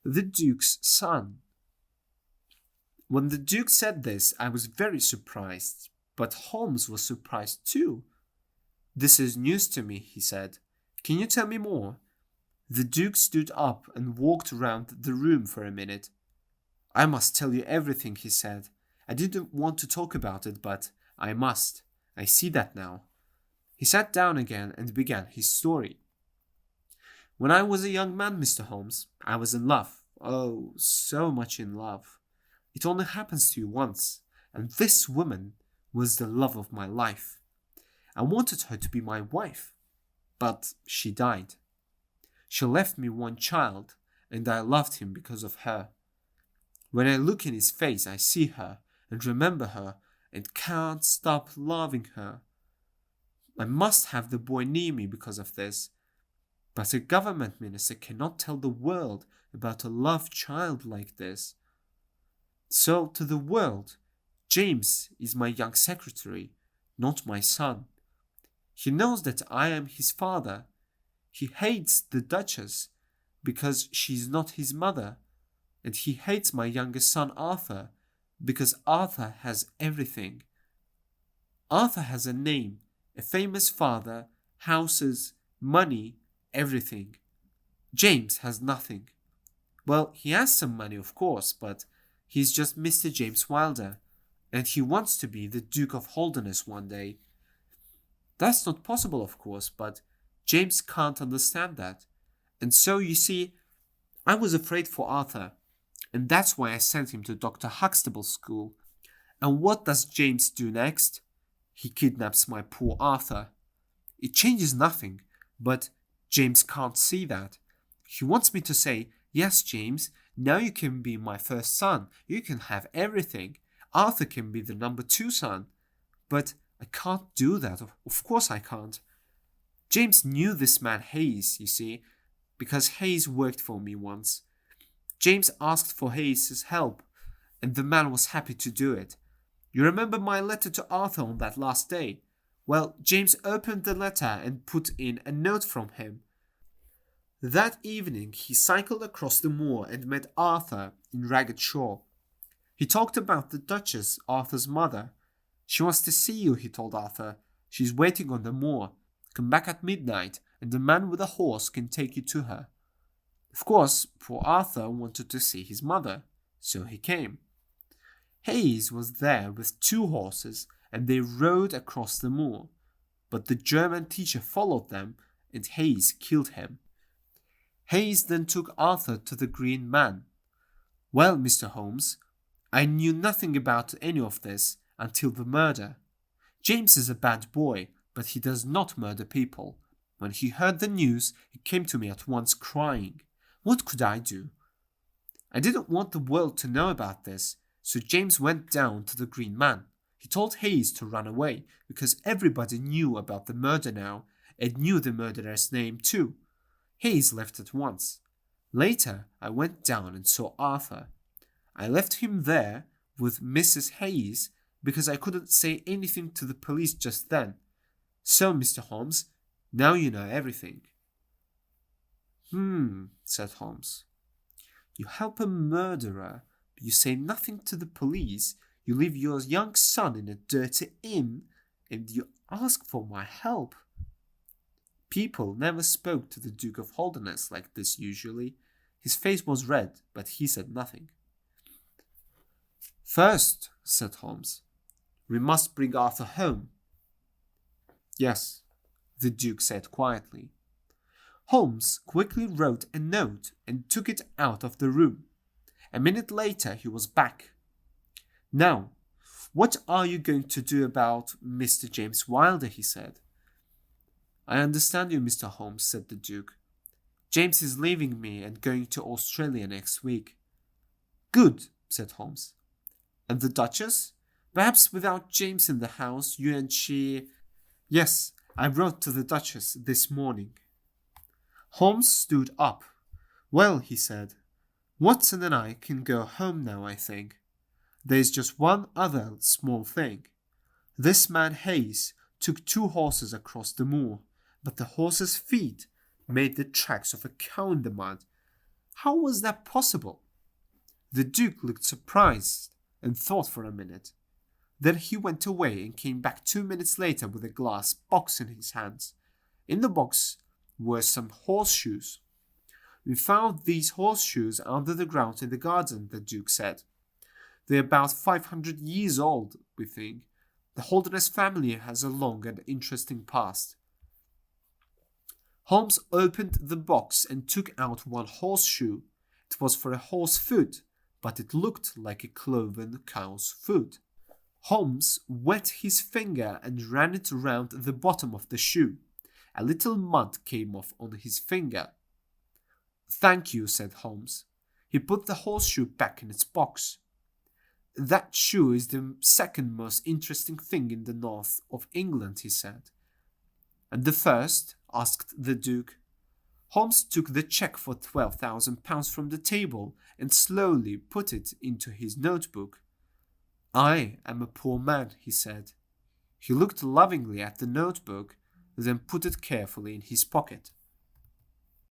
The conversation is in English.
The Duke's son. When the Duke said this, I was very surprised, but Holmes was surprised too. This is news to me, he said. Can you tell me more? The Duke stood up and walked around the room for a minute. I must tell you everything, he said. I didn't want to talk about it, but I must. I see that now. He sat down again and began his story. When I was a young man, Mr. Holmes, I was in love. Oh, so much in love. It only happens to you once, and this woman was the love of my life. I wanted her to be my wife, but she died. She left me one child, and I loved him because of her. When I look in his face, I see her and remember her and can't stop loving her. I must have the boy near me because of this. But a government minister cannot tell the world about a loved child like this. So to the world, James is my young secretary, not my son. He knows that I am his father. He hates the Duchess because she is not his mother, and he hates my youngest son Arthur because Arthur has everything. Arthur has a name, a famous father, houses, money, everything. James has nothing. Well, he has some money, of course, but he's just Mr. James Wilder, and he wants to be the Duke of Holderness one day. That's not possible, of course, but James can't understand that. And so, you see, I was afraid for Arthur, and that's why I sent him to Dr. Huxtable's school. And what does James do next? He kidnaps my poor Arthur. It changes nothing, but James can't see that. He wants me to say, yes, James, now you can be my first son. You can have everything. Arthur can be the number 2 son. But I can't do that. Of course I can't. James knew this man Hayes, you see, because Hayes worked for me once. James asked for Hayes' help, and the man was happy to do it. You remember my letter to Arthur on that last day? Well, James opened the letter and put in a note from him. That evening he cycled across the moor and met Arthur in Ragged Shaw. He talked about the Duchess, Arthur's mother. She wants to see you, he told Arthur. She's waiting on the moor. Come back at midnight, and the man with a horse can take you to her. Of course, poor Arthur wanted to see his mother, so he came. Hayes was there with 2 horses, and they rode across the moor. But the German teacher followed them, and Hayes killed him. Hayes then took Arthur to the Green Man. Well, Mr. Holmes, I knew nothing about any of this until the murder. James is a bad boy, but he does not murder people. When he heard the news, he came to me at once crying. What could I do? I didn't want the world to know about this, so James went down to the Green Man. He told Hayes to run away, because everybody knew about the murder now, and knew the murderer's name too. Hayes left at once. Later, I went down and saw Arthur. I left him there with Mrs. Hayes because I couldn't say anything to the police just then. So, Mr. Holmes, now you know everything. Said Holmes. You help a murderer, but you say nothing to the police. You leave your young son in a dirty inn, and you ask for my help. People never spoke to the Duke of Holderness like this usually. His face was red, but he said nothing. First, said Holmes, we must bring Arthur home. Yes, the Duke said quietly. Holmes quickly wrote a note and took it out of the room. A minute later he was back. Now, what are you going to do about Mr. James Wilder? He said. I understand you, Mr. Holmes, said the Duke. James is leaving me and going to Australia next week. Good, said Holmes. And the Duchess? Perhaps without James in the house, you and she... Yes, I wrote to the Duchess this morning. Holmes stood up. Well, he said, Watson and I can go home now, I think. There's just one other small thing. This man Hayes took 2 horses across the moor, but the horses' feet made the tracks of a cow in the mud. How was that possible? The Duke looked surprised and thought for a minute. Then he went away and came back 2 minutes later with a glass box in his hands. In the box were some horseshoes. We found these horseshoes under the ground in the garden, the Duke said. They're about 500 years old, we think. The Holderness family has a long and interesting past. Holmes opened the box and took out one horseshoe. It was for a horse foot, but it looked like a cloven cow's foot. Holmes wet his finger and ran it round the bottom of the shoe. A little mud came off on his finger. "Thank you," said Holmes. He put the horseshoe back in its box. "That shoe is the second most interesting thing in the north of England," he said. "And the first?" asked the Duke. Holmes took the cheque for £12,000 from the table and slowly put it into his notebook. "I am a poor man," he said. He looked lovingly at the notebook, then put it carefully in his pocket.